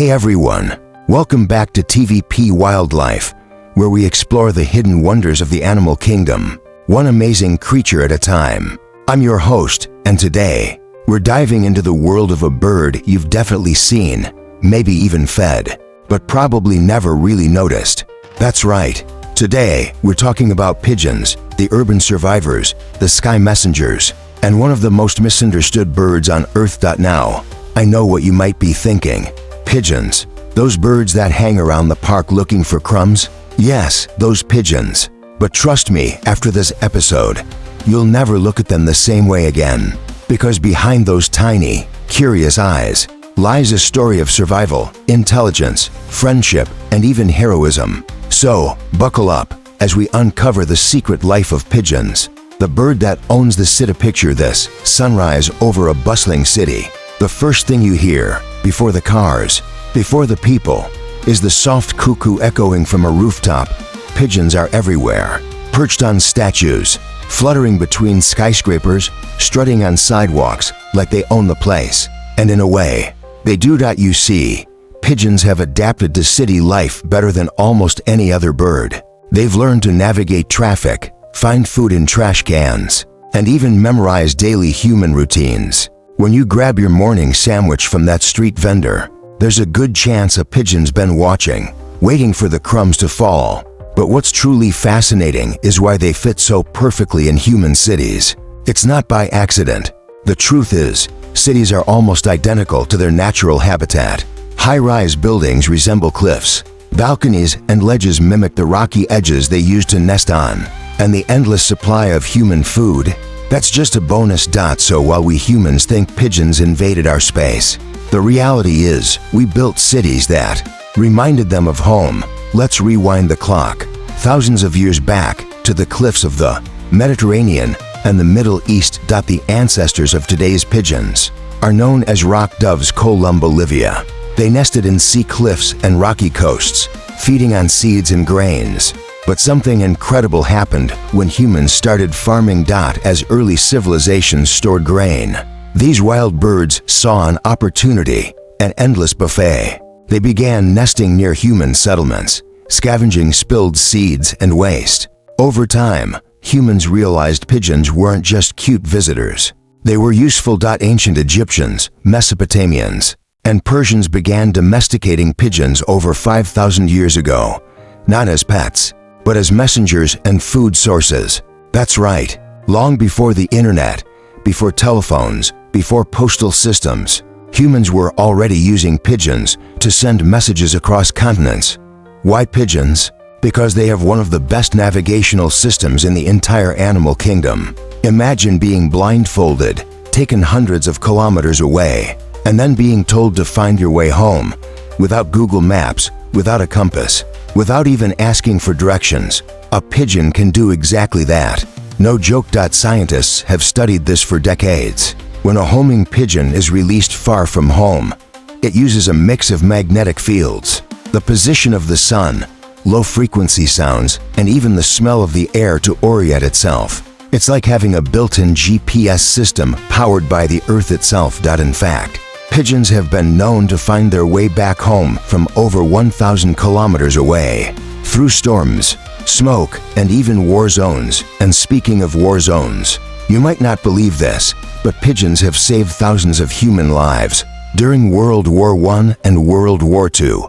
Hey everyone, welcome back to TVP Wildlife, where we explore the hidden wonders of the animal kingdom, one amazing creature at a time. I'm your host, and today, we're diving into the world of a bird you've definitely seen, maybe even fed, but probably never really noticed. That's right. Today, we're talking about pigeons, the urban survivors, the sky messengers, and one of the most misunderstood birds on Earth. Now, I know what you might be thinking. Pigeons, those birds that hang around the park looking for crumbs? Yes, those pigeons. But trust me, after this episode, you'll never look at them the same way again. Because behind those tiny, curious eyes lies a story of survival, intelligence, friendship, and even heroism. So, buckle up as we uncover the secret life of pigeons, the bird that owns the city. Picture this: sunrise over a bustling city. The first thing you hear, before the cars, before the people, is the soft cuckoo echoing from a rooftop. Pigeons are everywhere, perched on statues, fluttering between skyscrapers, strutting on sidewalks like they own the place. And in a way, they do. You see, pigeons have adapted to city life better than almost any other bird. They've learned to navigate traffic, find food in trash cans, and even memorize daily human routines. When you grab your morning sandwich from that street vendor, there's a good chance a pigeon's been watching, waiting for the crumbs to fall. But what's truly fascinating is why they fit so perfectly in human cities. It's not by accident. The truth is, cities are almost identical to their natural habitat. High-rise buildings resemble cliffs. Balconies and ledges mimic the rocky edges they used to nest on. And the endless supply of human food, that's just a bonus. So while we humans think pigeons invaded our space, the reality is we built cities that reminded them of home. Let's rewind the clock thousands of years back to the cliffs of the Mediterranean and the Middle East. The ancestors of today's pigeons are known as rock doves. Bolivia. They nested in sea cliffs and rocky coasts, feeding on seeds and grains. But something incredible happened when humans started farming. As early civilizations stored grain, these wild birds saw an opportunity, an endless buffet. They began nesting near human settlements, scavenging spilled seeds and waste. Over time, humans realized pigeons weren't just cute visitors. They were useful. Ancient Egyptians, Mesopotamians, and Persians began domesticating pigeons over 5,000 years ago, not as pets, but as messengers and food sources. That's right, long before the internet, before telephones, before postal systems, humans were already using pigeons to send messages across continents. Why pigeons? Because they have one of the best navigational systems in the entire animal kingdom. Imagine being blindfolded, taken hundreds of kilometers away, and then being told to find your way home, without Google Maps, without a compass, without even asking for directions. A pigeon can do exactly that. No joke. Scientists have studied this for decades. When a homing pigeon is released far from home, it uses a mix of magnetic fields, the position of the sun, low-frequency sounds, and even the smell of the air to orient itself. It's like having a built-in GPS system powered by the Earth itself. In fact, pigeons have been known to find their way back home from over 1,000 kilometers away, through storms, smoke, and even war zones. And speaking of war zones, you might not believe this, but pigeons have saved thousands of human lives. During World War I and World War II,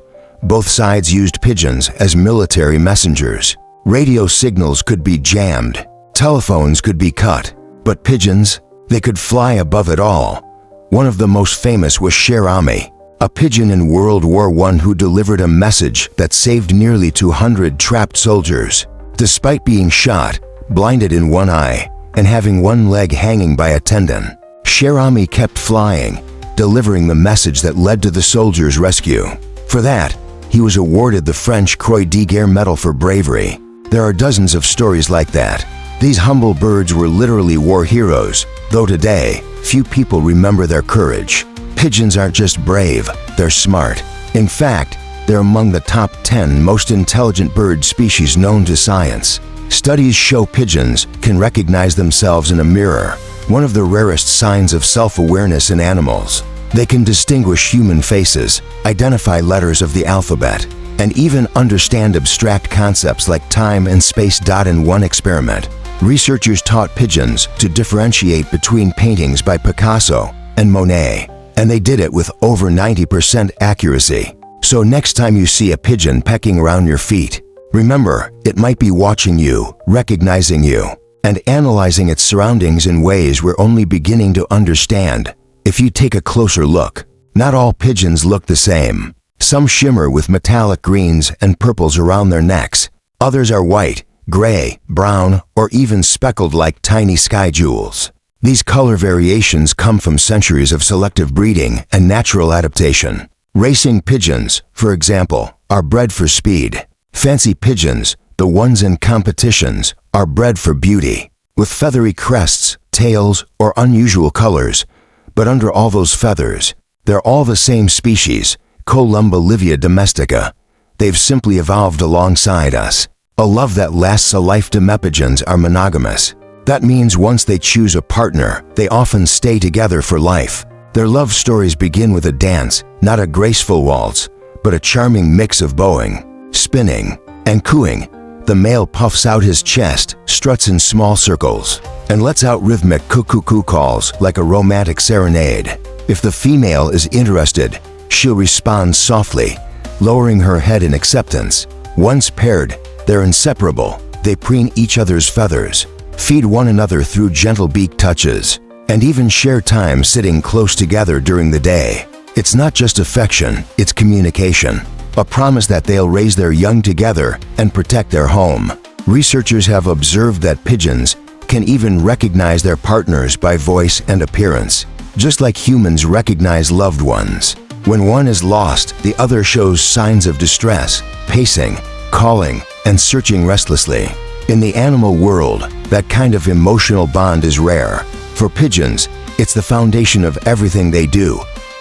both sides used pigeons as military messengers. Radio signals could be jammed, telephones could be cut, but pigeons, they could fly above it all. One of the most famous was Cherami, a pigeon in World War I who delivered a message that saved nearly 200 trapped soldiers. Despite being shot, blinded in one eye, and having one leg hanging by a tendon, Cherami kept flying, delivering the message that led to the soldiers' rescue. For that, he was awarded the French Croix de Guerre Medal for bravery. There are dozens of stories like that. These humble birds were literally war heroes, though today, few people remember their courage. Pigeons aren't just brave, they're smart. In fact, they're among the top 10 most intelligent bird species known to science. Studies show pigeons can recognize themselves in a mirror, one of the rarest signs of self-awareness in animals. They can distinguish human faces, identify letters of the alphabet, and even understand abstract concepts like time and space. In one experiment, researchers taught pigeons to differentiate between paintings by Picasso and Monet, and they did it with over 90% accuracy. So next time you see a pigeon pecking around your feet, remember, it might be watching you, recognizing you, and analyzing its surroundings in ways we're only beginning to understand. If you take a closer look, not all pigeons look the same. Some shimmer with metallic greens and purples around their necks. Others are white, gray, brown, or even speckled like tiny sky jewels. These color variations come from centuries of selective breeding and natural adaptation. Racing pigeons, for example, are bred for speed. Fancy pigeons, the ones in competitions, are bred for beauty, with feathery crests, tails, or unusual colors. But under all those feathers, they're all the same species, Columba livia domestica. They've simply evolved alongside us. A love that lasts a lifetime. Pigeons are monogamous. That means once they choose a partner, they often stay together for life. Their love stories begin with a dance, not a graceful waltz, but a charming mix of bowing, spinning, and cooing. The male puffs out his chest, struts in small circles, and lets out rhythmic coo-coo-coo calls like a romantic serenade. If the female is interested, she'll respond softly, lowering her head in acceptance. Once paired, they're inseparable. They preen each other's feathers, feed one another through gentle beak touches, and even share time sitting close together during the day. It's not just affection, it's communication. A promise that they'll raise their young together and protect their home. Researchers have observed that pigeons can even recognize their partners by voice and appearance, just like humans recognize loved ones. When one is lost, the other shows signs of distress, pacing, calling, and searching restlessly. In the animal world, that kind of emotional bond is rare. For pigeons, it's the foundation of everything they do.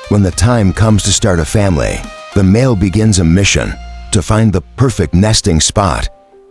When the time comes to start a family, the male begins a mission to find the perfect nesting spot.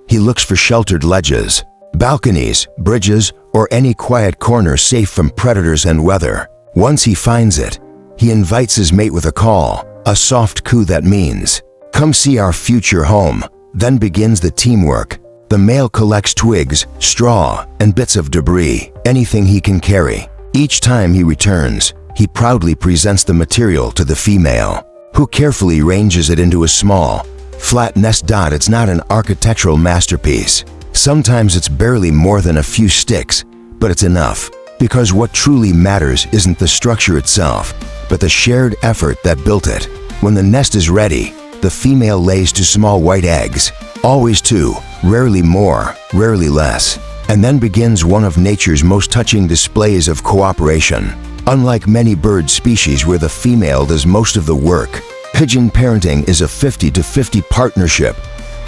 He looks for sheltered ledges, balconies, bridges, or any quiet corner safe from predators and weather. Once he finds it, he invites his mate with a call, a soft coo that means, "Come see our future home." Then begins the teamwork. The male collects twigs, straw, and bits of debris, anything he can carry. Each time he returns, he proudly presents the material to the female, who carefully arranges it into a small, flat nest. It's not an architectural masterpiece. Sometimes it's barely more than a few sticks, but it's enough. Because what truly matters isn't the structure itself, but the shared effort that built it. When the nest is ready, the female lays 2 small white eggs, always 2, rarely more, rarely less, and then begins one of nature's most touching displays of cooperation. Unlike many bird species where the female does most of the work, pigeon parenting is a 50-50 partnership.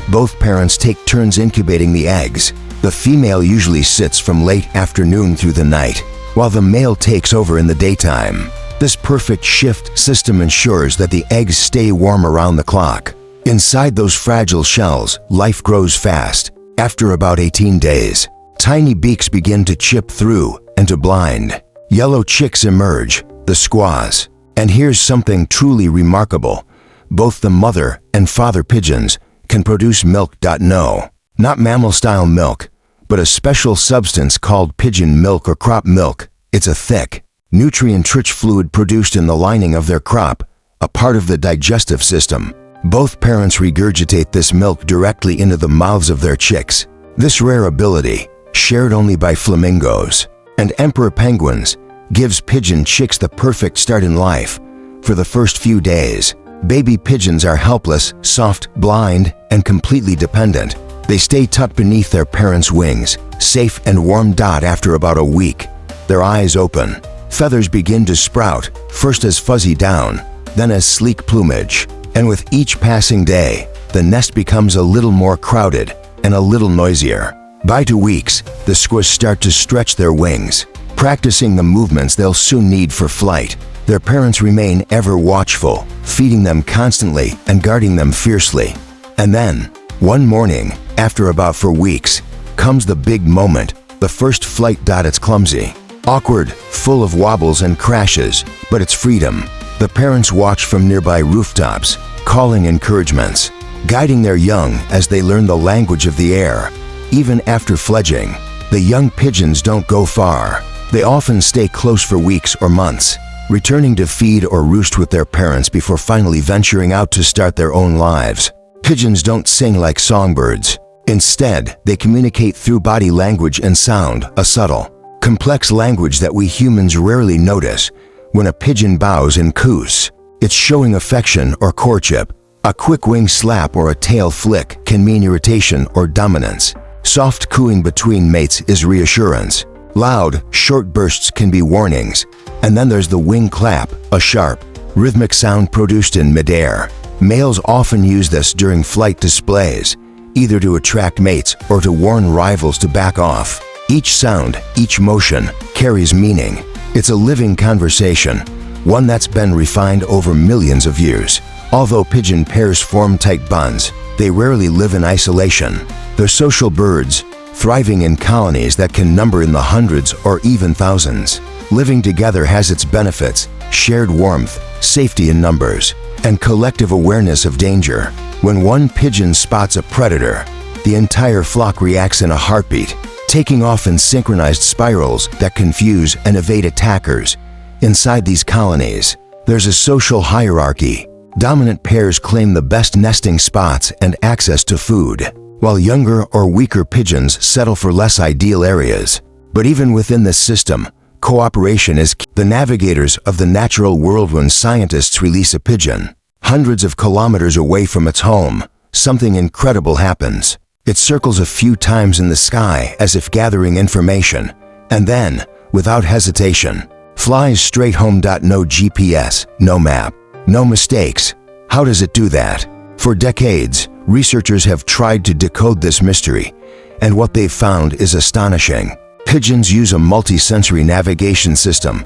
Both parents take turns incubating the eggs. The female usually sits from late afternoon through the night, while the male takes over in the daytime. This perfect shift system ensures that the eggs stay warm around the clock. Inside those fragile shells, life grows fast. After about 18 days, tiny beaks begin to chip through and to blind. Yellow chicks emerge, the squaws. And here's something truly remarkable. Both the mother and father pigeons can produce milk. No, not mammal-style milk, but a special substance called pigeon milk or crop milk. It's a thick, nutrient-rich fluid produced in the lining of their crop, a part of the digestive system. Both parents regurgitate this milk directly into the mouths of their chicks. This rare ability, shared only by flamingos and emperor penguins, gives pigeon chicks the perfect start in life. For the first few days, baby pigeons are helpless, soft, blind, and completely dependent. They stay tucked beneath their parents' wings, safe and warm. After about a week, their eyes open. Feathers begin to sprout, first as fuzzy down, then as sleek plumage. And with each passing day, the nest becomes a little more crowded and a little noisier. By 2 weeks, the squaws start to stretch their wings, practicing the movements they'll soon need for flight. Their parents remain ever watchful, feeding them constantly and guarding them fiercely. And then, one morning, after about 4 weeks, comes the big moment, the first flight. It's clumsy, awkward, full of wobbles and crashes, but it's freedom. The parents watch from nearby rooftops, calling encouragements, guiding their young as they learn the language of the air. Even after fledging, the young pigeons don't go far. They often stay close for weeks or months, returning to feed or roost with their parents before finally venturing out to start their own lives. Pigeons don't sing like songbirds. Instead, they communicate through body language and sound, a subtle, complex language that we humans rarely notice. When a pigeon bows and coos, it's showing affection or courtship. A quick wing slap or a tail flick can mean irritation or dominance. Soft cooing between mates is reassurance. Loud, short bursts can be warnings. And then there's the wing clap, a sharp, rhythmic sound produced in midair. Males often use this during flight displays, either to attract mates or to warn rivals to back off. Each sound, each motion, carries meaning. It's a living conversation, one that's been refined over millions of years. Although pigeon pairs form tight bonds, they rarely live in isolation. They're social birds, thriving in colonies that can number in the hundreds or even thousands. Living together has its benefits: shared warmth, safety in numbers, and collective awareness of danger. When one pigeon spots a predator, the entire flock reacts in a heartbeat, taking off in synchronized spirals that confuse and evade attackers. Inside these colonies, there's a social hierarchy. Dominant pairs claim the best nesting spots and access to food, while younger or weaker pigeons settle for less ideal areas. But even within this system, cooperation is key. The navigators of the natural world. When scientists release a pigeon hundreds of kilometers away from its home, something incredible happens. It circles a few times in the sky as if gathering information, and then, without hesitation, flies straight home. No GPS, no map, no mistakes. How does it do that? For decades, researchers have tried to decode this mystery, and what they've found is astonishing. Pigeons use a multi-sensory navigation system,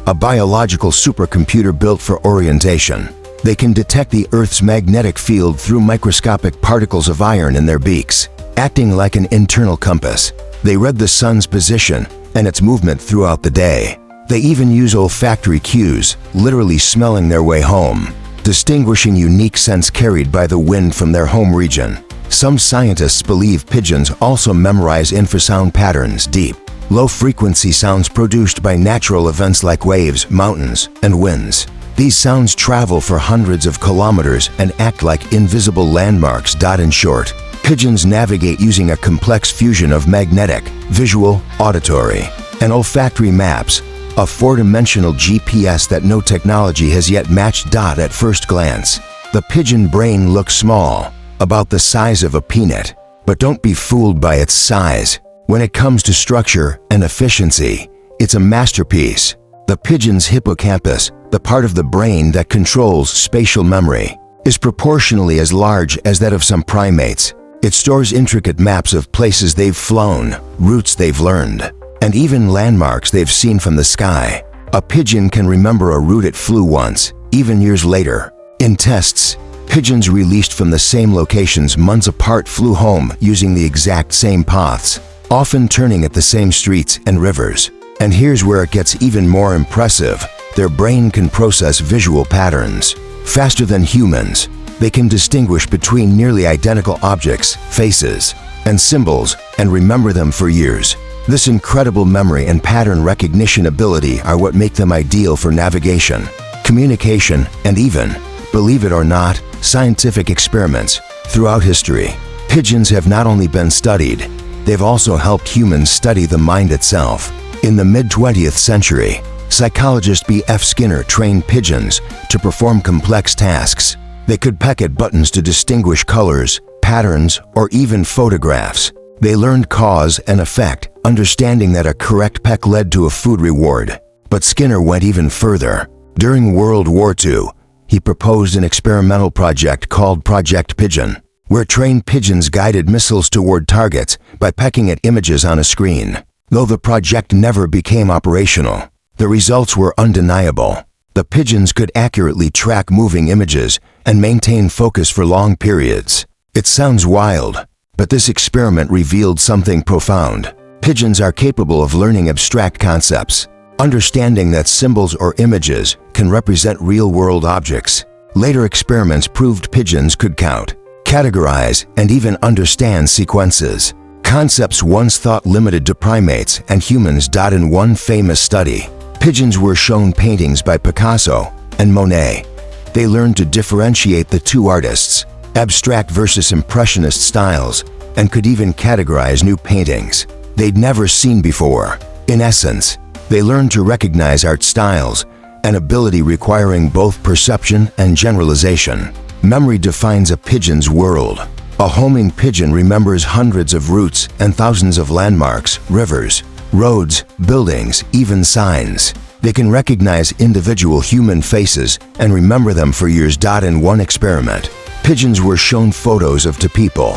a biological supercomputer built for orientation. They can detect the Earth's magnetic field through microscopic particles of iron in their beaks. Acting like an internal compass, they read the sun's position and its movement throughout the day. They even use olfactory cues, literally smelling their way home, distinguishing unique scents carried by the wind from their home region. Some scientists believe pigeons also memorize infrasound patterns, deep, low-frequency sounds produced by natural events like waves, mountains, and winds. These sounds travel for hundreds of kilometers and act like invisible landmarks. In short, pigeons navigate using a complex fusion of magnetic, visual, auditory, and olfactory maps, a four-dimensional GPS that no technology has yet matched. At first glance, the pigeon brain looks small, about the size of a peanut. But don't be fooled by its size. When it comes to structure and efficiency, it's a masterpiece. The pigeon's hippocampus, the part of the brain that controls spatial memory, is proportionally as large as that of some primates. It stores intricate maps of places they've flown, routes they've learned, and even landmarks they've seen from the sky. A pigeon can remember a route it flew once, even years later. In tests, pigeons released from the same locations months apart flew home using the exact same paths, often turning at the same streets and rivers. And here's where it gets even more impressive. Their brain can process visual patterns faster than humans. They can distinguish between nearly identical objects, faces, and symbols, and remember them for years. This incredible memory and pattern recognition ability are what make them ideal for navigation, communication, and even, believe it or not, scientific experiments. Throughout history, pigeons have not only been studied, they've also helped humans study the mind itself. In the mid-20th century, psychologist B.F. Skinner trained pigeons to perform complex tasks. They could peck at buttons to distinguish colors, patterns, or even photographs. They learned cause and effect, understanding that a correct peck led to a food reward. But Skinner went even further. During World War II, he proposed an experimental project called Project Pigeon, where trained pigeons guided missiles toward targets by pecking at images on a screen. Though the project never became operational, the results were undeniable. The pigeons could accurately track moving images and maintain focus for long periods. It sounds wild, but this experiment revealed something profound. Pigeons are capable of learning abstract concepts, understanding that symbols or images can represent real-world objects. Later experiments proved pigeons could count, categorize, and even understand sequences. Concepts once thought limited to primates and humans. In one famous study, pigeons were shown paintings by Picasso and Monet. They learned to differentiate the two artists, abstract versus impressionist styles, and could even categorize new paintings they'd never seen before. In essence, they learned to recognize art styles, an ability requiring both perception and generalization. Memory defines a pigeon's world. A homing pigeon remembers hundreds of routes and thousands of landmarks, rivers, roads, buildings, even signs. They can recognize individual human faces and remember them for years. In one experiment, pigeons were shown photos of two people,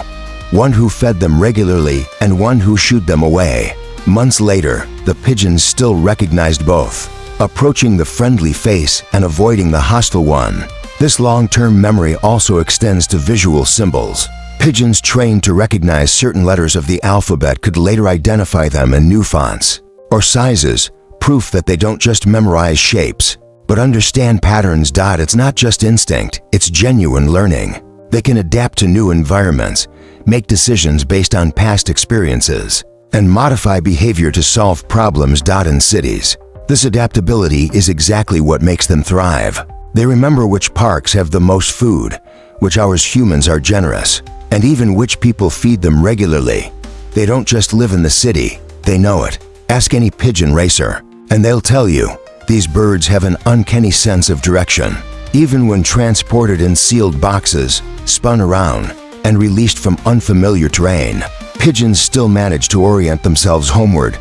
one who fed them regularly and one who shooed them away. Months later, the pigeons still recognized both, approaching the friendly face and avoiding the hostile one. This long-term memory also extends to visual symbols. Pigeons trained to recognize certain letters of the alphabet could later identify them in new fonts or sizes, proof that they don't just memorize shapes, but understand patterns. It's not just instinct, it's genuine learning. They can adapt to new environments, make decisions based on past experiences, and modify behavior to solve problems. In cities, this adaptability is exactly what makes them thrive. They remember which parks have the most food, which hours humans are generous, and even which people feed them regularly. They don't just live in the city, they know it. Ask any pigeon racer, and they'll tell you, these birds have an uncanny sense of direction. Even when transported in sealed boxes, spun around, and released from unfamiliar terrain, pigeons still manage to orient themselves homeward.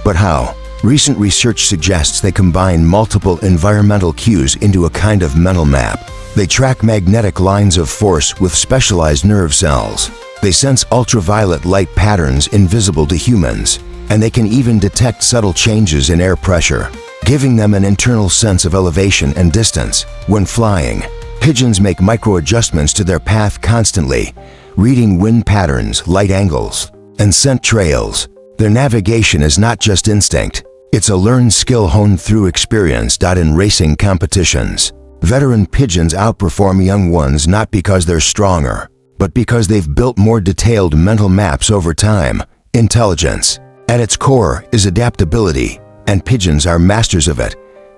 But how? Recent research suggests they combine multiple environmental cues into a kind of mental map. They track magnetic lines of force with specialized nerve cells. They sense ultraviolet light patterns invisible to humans, and they can even detect subtle changes in air pressure, giving them an internal sense of elevation and distance. When flying, pigeons make micro-adjustments to their path constantly, reading wind patterns, light angles, and scent trails. Their navigation is not just instinct, it's a learned skill honed through experience. In racing competitions, veteran pigeons outperform young ones not because they're stronger, but because they've built more detailed mental maps over time. Intelligence, at its core, is adaptability, and pigeons are masters of it.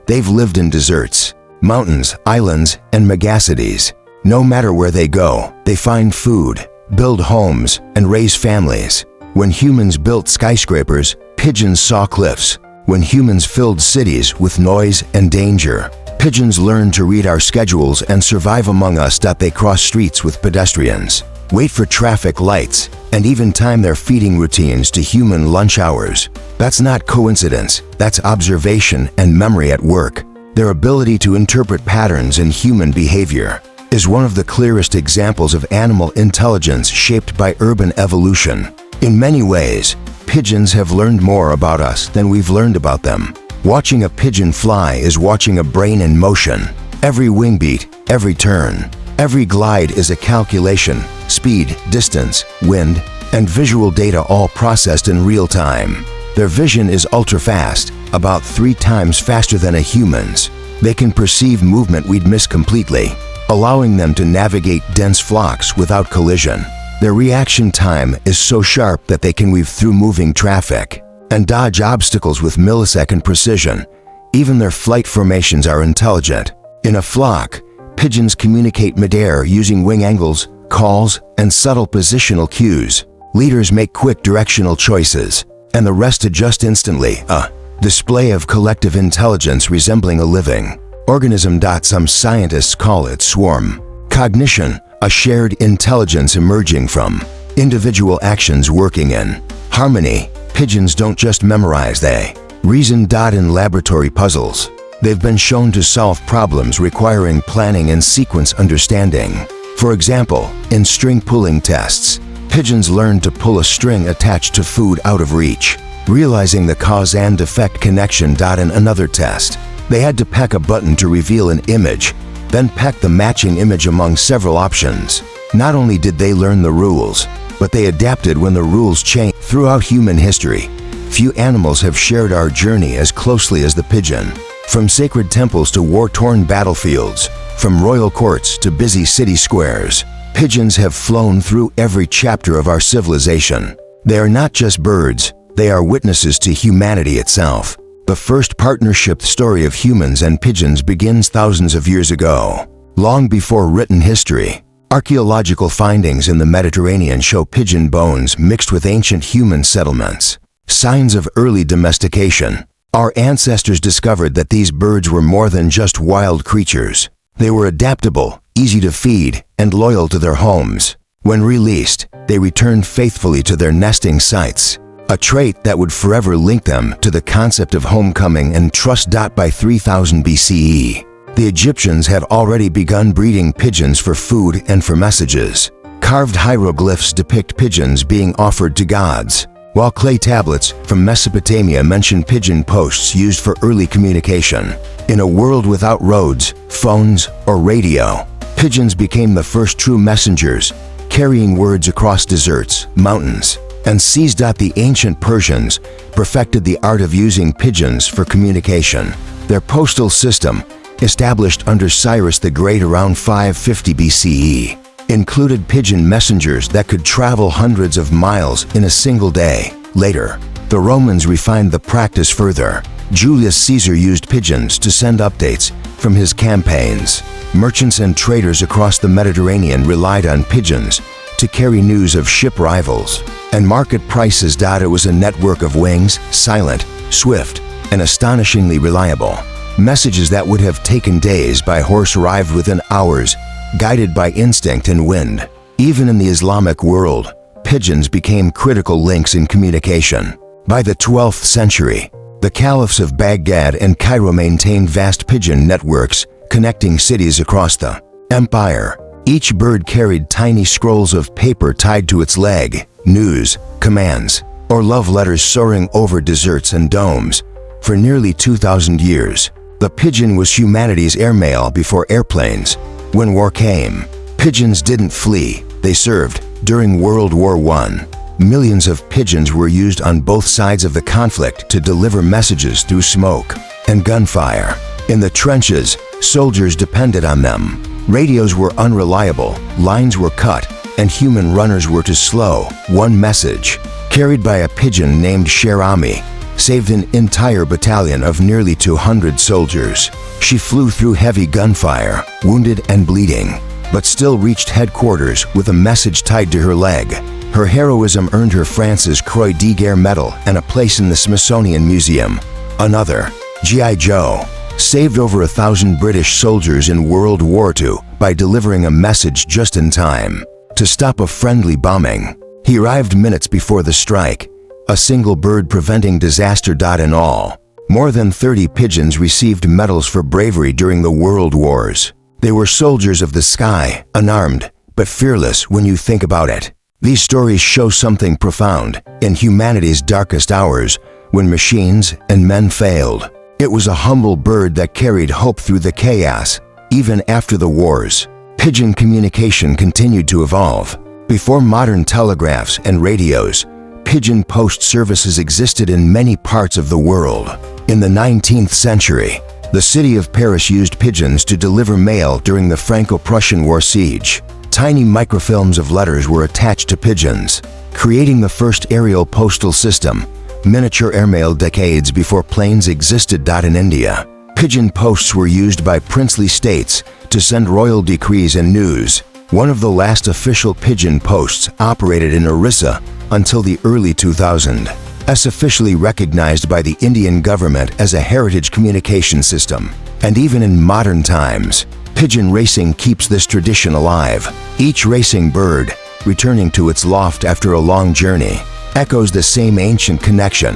They've lived in deserts, mountains, islands, and megacities. No matter where they go, they find food, build homes, and raise families. When humans built skyscrapers, pigeons saw cliffs. When humans filled cities with noise and danger, pigeons learned to read our schedules and survive among us. They cross streets with pedestrians, wait for traffic lights, and even time their feeding routines to human lunch hours. That's not coincidence, that's observation and memory at work. Their ability to interpret patterns in human behavior is one of the clearest examples of animal intelligence shaped by urban evolution. In many ways, pigeons have learned more about us than we've learned about them. Watching a pigeon fly is watching a brain in motion. Every wing beat, every turn, every glide is a calculation, speed, distance, wind, and visual data all processed in real time. Their vision is ultra-fast, about 3 times faster than a human's. They can perceive movement we'd miss completely, allowing them to navigate dense flocks without collision. Their reaction time is so sharp that they can weave through moving traffic and dodge obstacles with millisecond precision. Even their flight formations are intelligent. In a flock, pigeons communicate mid-air using wing angles, calls, and subtle positional cues. Leaders make quick directional choices, and the rest adjust instantly, a display of collective intelligence resembling a living organism. Some scientists call it swarm cognition, a shared intelligence emerging from individual actions working in harmony. Pigeons don't just memorize, they reason. In laboratory puzzles, they've been shown to solve problems requiring planning and sequence understanding. For example, in string pulling tests, pigeons learned to pull a string attached to food out of reach, realizing the cause and effect connection. In another test, they had to peck a button to reveal an image, then peck the matching image among several options. Not only did they learn the rules, but they adapted when the rules changed. Throughout human history, few animals have shared our journey as closely as the pigeon. From sacred temples to war-torn battlefields, from royal courts to busy city squares, pigeons have flown through every chapter of our civilization. They are not just birds, they are witnesses to humanity itself. The first partnership story of humans and pigeons begins thousands of years ago. Long before written history, archaeological findings in the Mediterranean show pigeon bones mixed with ancient human settlements. Signs of early domestication. Our ancestors discovered that these birds were more than just wild creatures. They were adaptable, easy to feed, and loyal to their homes. When released, they returned faithfully to their nesting sites, a trait that would forever link them to the concept of homecoming and trust. By 3000 BCE, the Egyptians had already begun breeding pigeons for food and for messages. Carved hieroglyphs depict pigeons being offered to gods, while clay tablets from Mesopotamia mention pigeon posts used for early communication. In a world without roads, phones, or radio, pigeons became the first true messengers, carrying words across deserts, mountains, and seas. The ancient Persians perfected the art of using pigeons for communication. Their postal system, established under Cyrus the Great around 550 BCE, included pigeon messengers that could travel hundreds of miles in a single day. Later, the Romans refined the practice further. Julius Caesar used pigeons to send updates from his campaigns. Merchants and traders across the Mediterranean relied on pigeons to carry news of ship rivals and market prices. It was a network of wings, silent, swift, and astonishingly reliable. Messages that would have taken days by horse arrived within hours, guided by instinct and wind. Even in the Islamic world, pigeons became critical links in communication. By the 12th century, the caliphs of Baghdad and Cairo maintained vast pigeon networks connecting cities across the empire. Each bird carried tiny scrolls of paper tied to its leg, news, commands, or love letters soaring over deserts and domes. For nearly 2,000 years, the pigeon was humanity's airmail before airplanes. When war came, pigeons didn't flee, they served. During World War I, millions of pigeons were used on both sides of the conflict to deliver messages through smoke and gunfire. In the trenches, soldiers depended on them. Radios were unreliable, lines were cut, and human runners were too slow. One message, carried by a pigeon named Sherami, saved an entire battalion of nearly 200 soldiers. She flew through heavy gunfire, wounded and bleeding, but still reached headquarters with a message tied to her leg. Her heroism earned her France's Croix de Guerre medal and a place in the Smithsonian Museum. Another, G.I. Joe, saved over 1,000 British soldiers in World War II by delivering a message just in time to stop a friendly bombing. He arrived minutes before the strike, a single bird preventing disaster. In all, more than 30 pigeons received medals for bravery during the World Wars. They were soldiers of the sky, unarmed, but fearless when you think about it. These stories show something profound. In humanity's darkest hours, when machines and men failed, it was a humble bird that carried hope through the chaos. Even after the wars, pigeon communication continued to evolve. Before modern telegraphs and radios, pigeon post services existed in many parts of the world. In the 19th century, the city of Paris used pigeons to deliver mail during the Franco-Prussian War siege. Tiny microfilms of letters were attached to pigeons, creating the first aerial postal system. Miniature airmail decades before planes existed. In India, pigeon posts were used by princely states to send royal decrees and news. One of the last official pigeon posts operated in Orissa until the early 2000s, officially recognized by the Indian government as a heritage communication system. And even in modern times, pigeon racing keeps this tradition alive. Each racing bird, returning to its loft after a long journey, echoes the same ancient connection,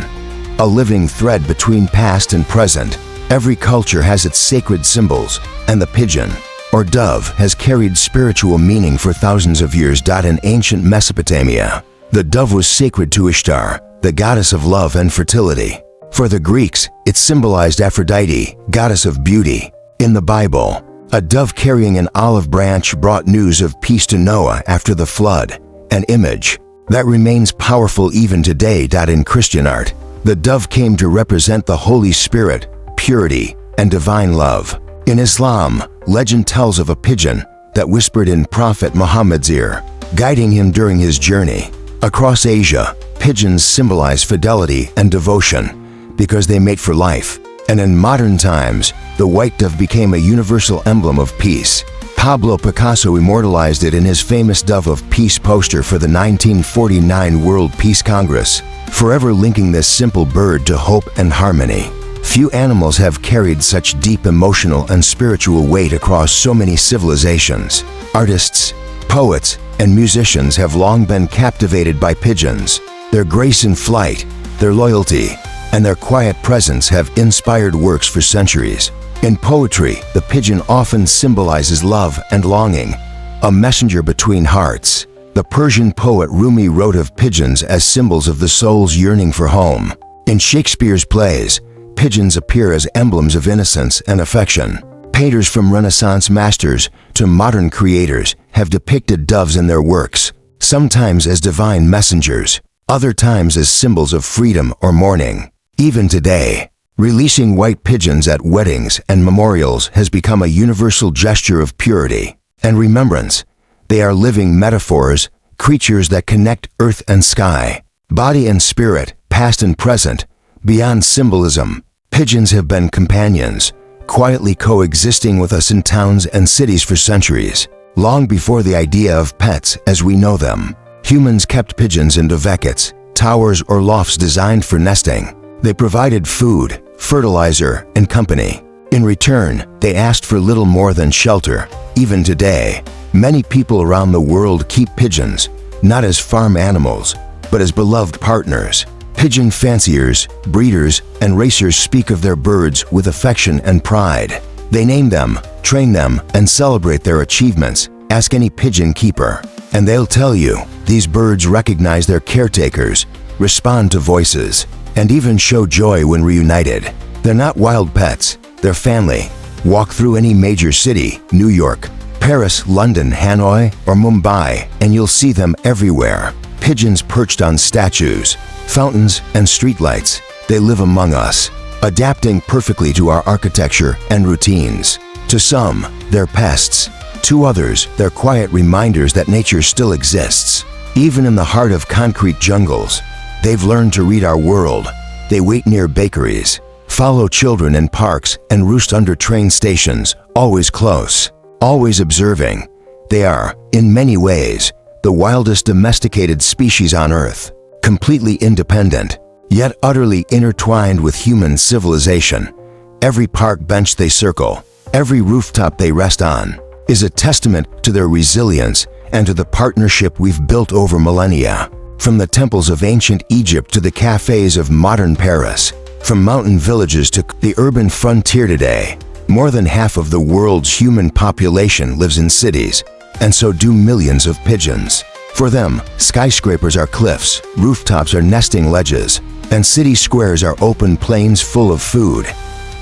a living thread between past and present. Every culture has its sacred symbols, and the pigeon, or dove, has carried spiritual meaning for thousands of years. In ancient Mesopotamia, the dove was sacred to Ishtar, the goddess of love and fertility. For the Greeks, it symbolized Aphrodite, goddess of beauty. In the Bible, a dove carrying an olive branch brought news of peace to Noah after the flood, an image that remains powerful even today. In Christian art, The dove came to represent the Holy Spirit, purity, and divine love. In Islam, legend tells of a pigeon that whispered in Prophet Muhammad's ear, guiding him during his journey. Across Asia, pigeons symbolize fidelity and devotion because they mate for life. And in modern times, the white dove became a universal emblem of peace. Pablo Picasso immortalized it in his famous Dove of Peace poster for the 1949 World Peace Congress, forever linking this simple bird to hope and harmony. Few animals have carried such deep emotional and spiritual weight across so many civilizations. Artists, poets, and musicians have long been captivated by pigeons. Their grace in flight, their loyalty, and their quiet presence have inspired works for centuries. In poetry, the pigeon often symbolizes love and longing, a messenger between hearts. The Persian poet Rumi wrote of pigeons as symbols of the soul's yearning for home. In Shakespeare's plays, pigeons appear as emblems of innocence and affection. Painters from Renaissance masters to modern creators have depicted doves in their works, sometimes as divine messengers, other times as symbols of freedom or mourning. Even today, releasing white pigeons at weddings and memorials has become a universal gesture of purity and remembrance. They are living metaphors, creatures that connect earth and sky, body and spirit, past and present. Beyond symbolism, pigeons have been companions, quietly coexisting with us in towns and cities for centuries. Long before the idea of pets as we know them, humans kept pigeons in dovecats, towers or lofts designed for nesting. They provided food, fertilizer, and company. In return, they asked for little more than shelter. Even today, many people around the world keep pigeons, not as farm animals, but as beloved partners. Pigeon fanciers, breeders, and racers speak of their birds with affection and pride. They name them, train them, and celebrate their achievements. Ask any pigeon keeper, and they'll tell you these birds recognize their caretakers, respond to voices, and even show joy when reunited. They're not wild pets, they're family. Walk through any major city, New York, Paris, London, Hanoi, or Mumbai, and you'll see them everywhere. Pigeons perched on statues, fountains, and streetlights. They live among us, adapting perfectly to our architecture and routines. To some, they're pests. To others, they're quiet reminders that nature still exists. Even in the heart of concrete jungles, they've learned to read our world. They wait near bakeries, follow children in parks, and roost under train stations, always close, always observing. They are, in many ways, the wildest domesticated species on Earth, completely independent, yet utterly intertwined with human civilization. Every park bench they circle, every rooftop they rest on, is a testament to their resilience and to the partnership we've built over millennia. From the temples of ancient Egypt to the cafes of modern Paris, from mountain villages to the urban frontier today, more than half of the world's human population lives in cities, and so do millions of pigeons. For them, skyscrapers are cliffs, rooftops are nesting ledges, and city squares are open plains full of food.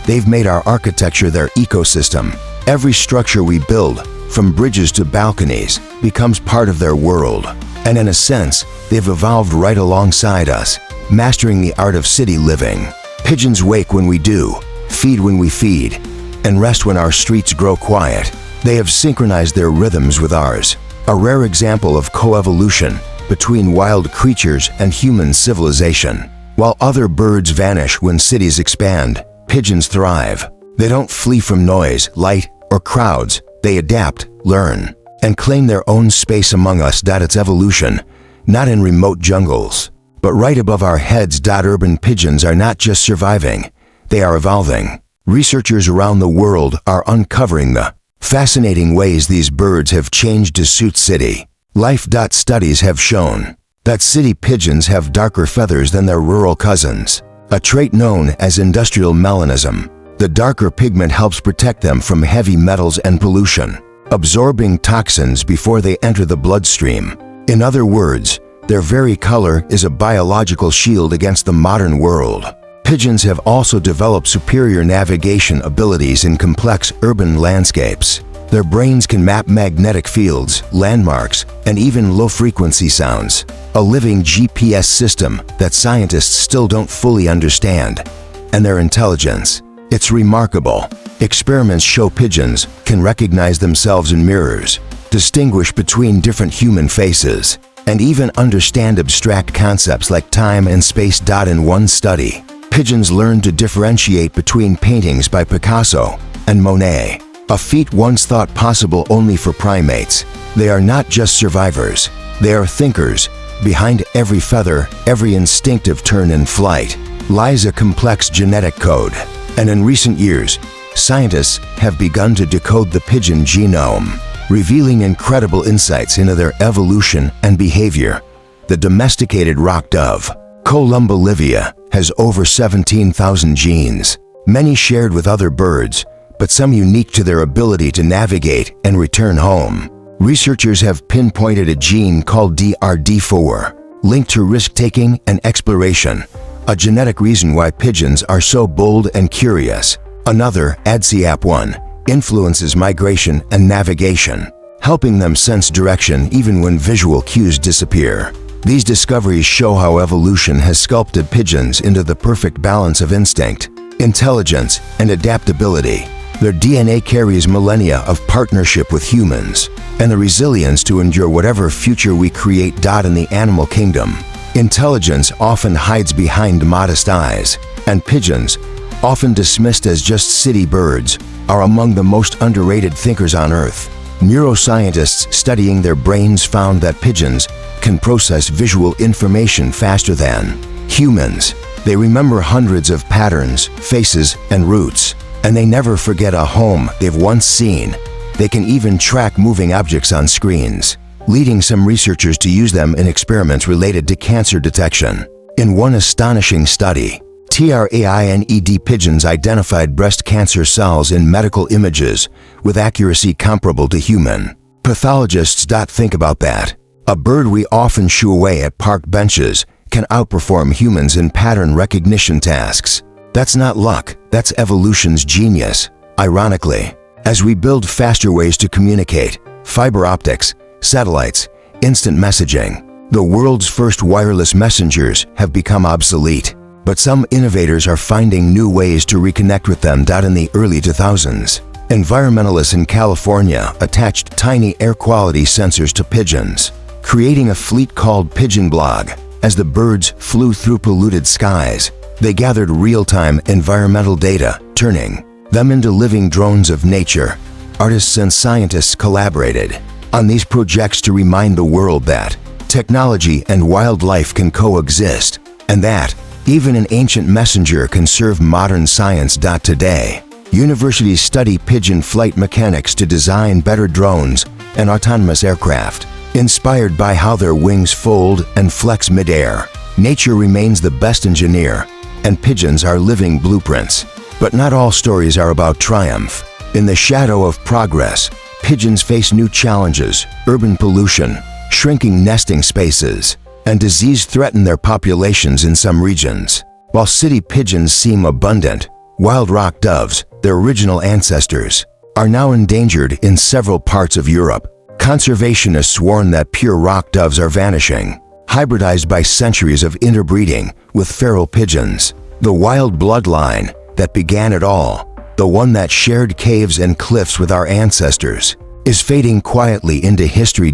They've made our architecture their ecosystem. Every structure we build, from bridges to balconies, becomes part of their world. And in a sense, they've evolved right alongside us, mastering the art of city living. Pigeons wake when we do, feed when we feed, and rest when our streets grow quiet. They have synchronized their rhythms with ours, a rare example of coevolution between wild creatures and human civilization. While other birds vanish when cities expand, pigeons thrive. They don't flee from noise, light, or crowds. They adapt, learn, and claim their own space among us. It's evolution, not in remote jungles, but right above our heads. Urban pigeons are not just surviving, they are evolving. Researchers around the world are uncovering the fascinating ways these birds have changed to suit city life. Studies have shown that city pigeons have darker feathers than their rural cousins, a trait known as industrial melanism. The darker pigment helps protect them from heavy metals and pollution, absorbing toxins before they enter the bloodstream. In other words, their very color is a biological shield against the modern world. Pigeons have also developed superior navigation abilities in complex urban landscapes. Their brains can map magnetic fields, landmarks, and even low-frequency sounds. A living GPS system that scientists still don't fully understand. And their intelligence. It's remarkable. Experiments show pigeons can recognize themselves in mirrors, distinguish between different human faces, and even understand abstract concepts like time and space. In one study, pigeons learned to differentiate between paintings by Picasso and Monet, a feat once thought possible only for primates. They are not just survivors, they are thinkers. Behind every feather, every instinctive turn in flight, lies a complex genetic code. And in recent years, scientists have begun to decode the pigeon genome, revealing incredible insights into their evolution and behavior. The domesticated rock dove, Columba livia, has over 17,000 genes, many shared with other birds, but some unique to their ability to navigate and return home. Researchers have pinpointed a gene called DRD4, linked to risk-taking and exploration, a genetic reason why pigeons are so bold and curious. Another, ADCAP1, influences migration and navigation, helping them sense direction even when visual cues disappear. These discoveries show how evolution has sculpted pigeons into the perfect balance of instinct, intelligence, and adaptability. Their DNA carries millennia of partnership with humans, and the resilience to endure whatever future we create. In the animal kingdom, intelligence often hides behind modest eyes, and pigeons, often dismissed as just city birds, are among the most underrated thinkers on Earth. Neuroscientists studying their brains found that pigeons can process visual information faster than humans. They remember hundreds of patterns, faces, and routes, and they never forget a home they've once seen. They can even track moving objects on screens, leading some researchers to use them in experiments related to cancer detection. In one astonishing study, TRAINED pigeons identified breast cancer cells in medical images with accuracy comparable to human pathologists. Think about that. A bird we often shoo away at park benches can outperform humans in pattern recognition tasks. That's not luck, that's evolution's genius. Ironically, as we build faster ways to communicate, fiber optics, satellites, instant messaging, the world's first wireless messengers have become obsolete. But some innovators are finding new ways to reconnect with them. In the early 2000s, environmentalists in California attached tiny air quality sensors to pigeons, creating a fleet called Pigeon Blog. As the birds flew through polluted skies, they gathered real-time environmental data, turning them into living drones of nature. Artists and scientists collaborated on these projects to remind the world that technology and wildlife can coexist, and that even an ancient messenger can serve modern science. Today, universities study pigeon flight mechanics to design better drones and autonomous aircraft. Inspired by how their wings fold and flex mid-air, nature remains the best engineer, and pigeons are living blueprints. But not all stories are about triumph. In the shadow of progress, pigeons face new challenges. Urban pollution, shrinking nesting spaces, and disease threaten their populations in some regions. While city pigeons seem abundant, wild rock doves, their original ancestors, are now endangered in several parts of Europe. Conservationists warn that pure rock doves are vanishing, hybridized by centuries of interbreeding with feral pigeons. The wild bloodline that began it all, the one that shared caves and cliffs with our ancestors, is fading quietly into history.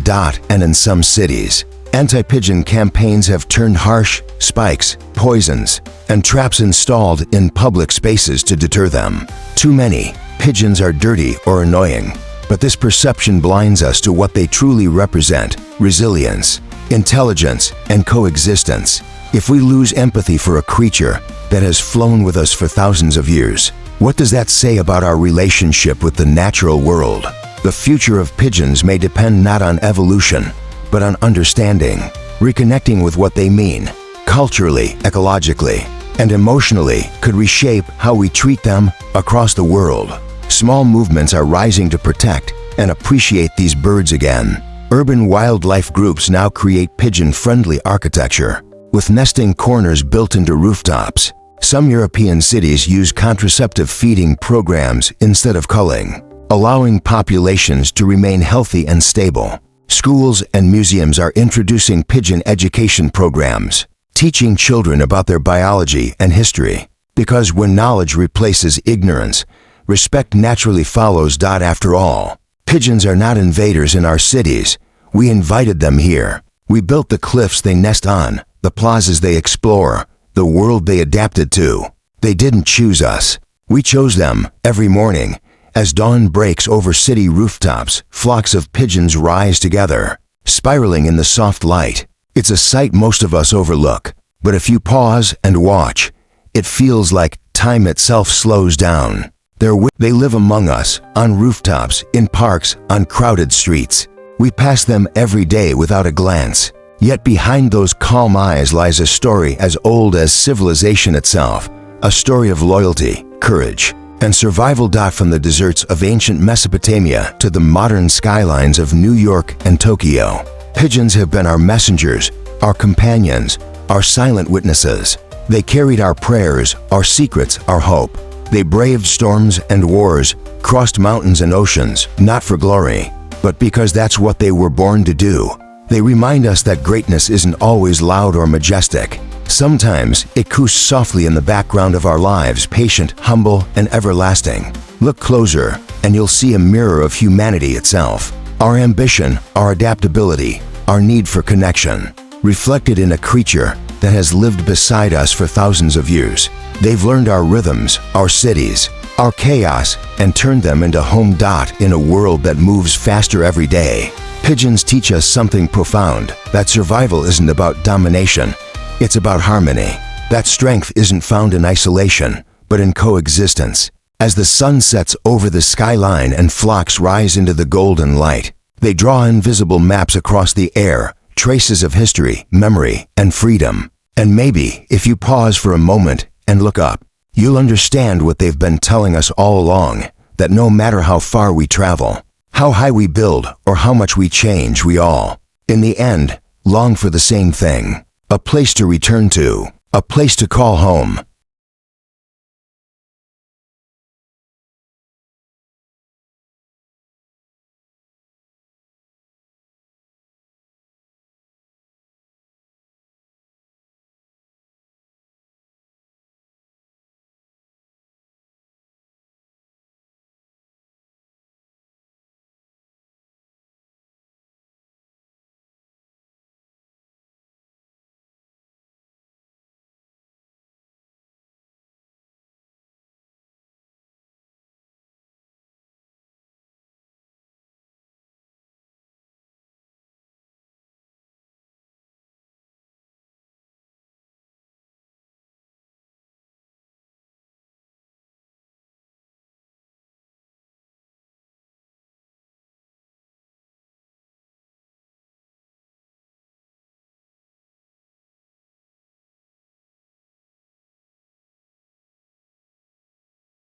And in some cities, anti-pigeon campaigns have turned harsh spikes, poisons, and traps installed in public spaces to deter them. Too many pigeons are dirty or annoying, but this perception blinds us to what they truly represent: resilience, intelligence, and coexistence. If we lose empathy for a creature that has flown with us for thousands of years, what does that say about our relationship with the natural world? The future of pigeons may depend not on evolution, but on understanding, reconnecting with what they mean, culturally, ecologically, and emotionally, could reshape how we treat them across the world. Small movements are rising to protect and appreciate these birds again. Urban wildlife groups now create pigeon-friendly architecture, with nesting corners built into rooftops. Some European cities use contraceptive feeding programs instead of culling, allowing populations to remain healthy and stable. Schools and museums are introducing pigeon education programs, teaching children about their biology and history. Because when knowledge replaces ignorance, respect naturally follows. After all, pigeons are not invaders in our cities. We invited them here. We built the cliffs they nest on, the plazas they explore, the world they adapted to. They didn't choose us. We chose them. Every morning, as dawn breaks over city rooftops, flocks of pigeons rise together, spiraling in the soft light. It's a sight most of us overlook, but if you pause and watch, it feels like time itself slows down. They live among us, on rooftops, in parks, on crowded streets. We pass them every day without a glance. Yet behind those calm eyes lies a story as old as civilization itself, a story of loyalty, courage, and survival. From the deserts of ancient Mesopotamia to the modern skylines of New York and Tokyo, pigeons have been our messengers, our companions, our silent witnesses. They carried our prayers, our secrets, our hope. They braved storms and wars, crossed mountains and oceans, not for glory, but because that's what they were born to do. They remind us that greatness isn't always loud or majestic. Sometimes it cooes softly in the background of our lives, patient, humble, and everlasting. Look closer, and you'll see a mirror of humanity itself. Our ambition, our adaptability, our need for connection, reflected in a creature that has lived beside us for thousands of years. They've learned our rhythms, our cities, our chaos, and turned them into home. In a world that moves faster every day, pigeons teach us something profound, that survival isn't about domination, it's about harmony. That strength isn't found in isolation, but in coexistence. As the sun sets over the skyline and flocks rise into the golden light, they draw invisible maps across the air, traces of history, memory, and freedom. And maybe, if you pause for a moment and look up, you'll understand what they've been telling us all along, that no matter how far we travel, how high we build, or how much we change, we all, in the end, long for the same thing. A place to return to, a place to call home,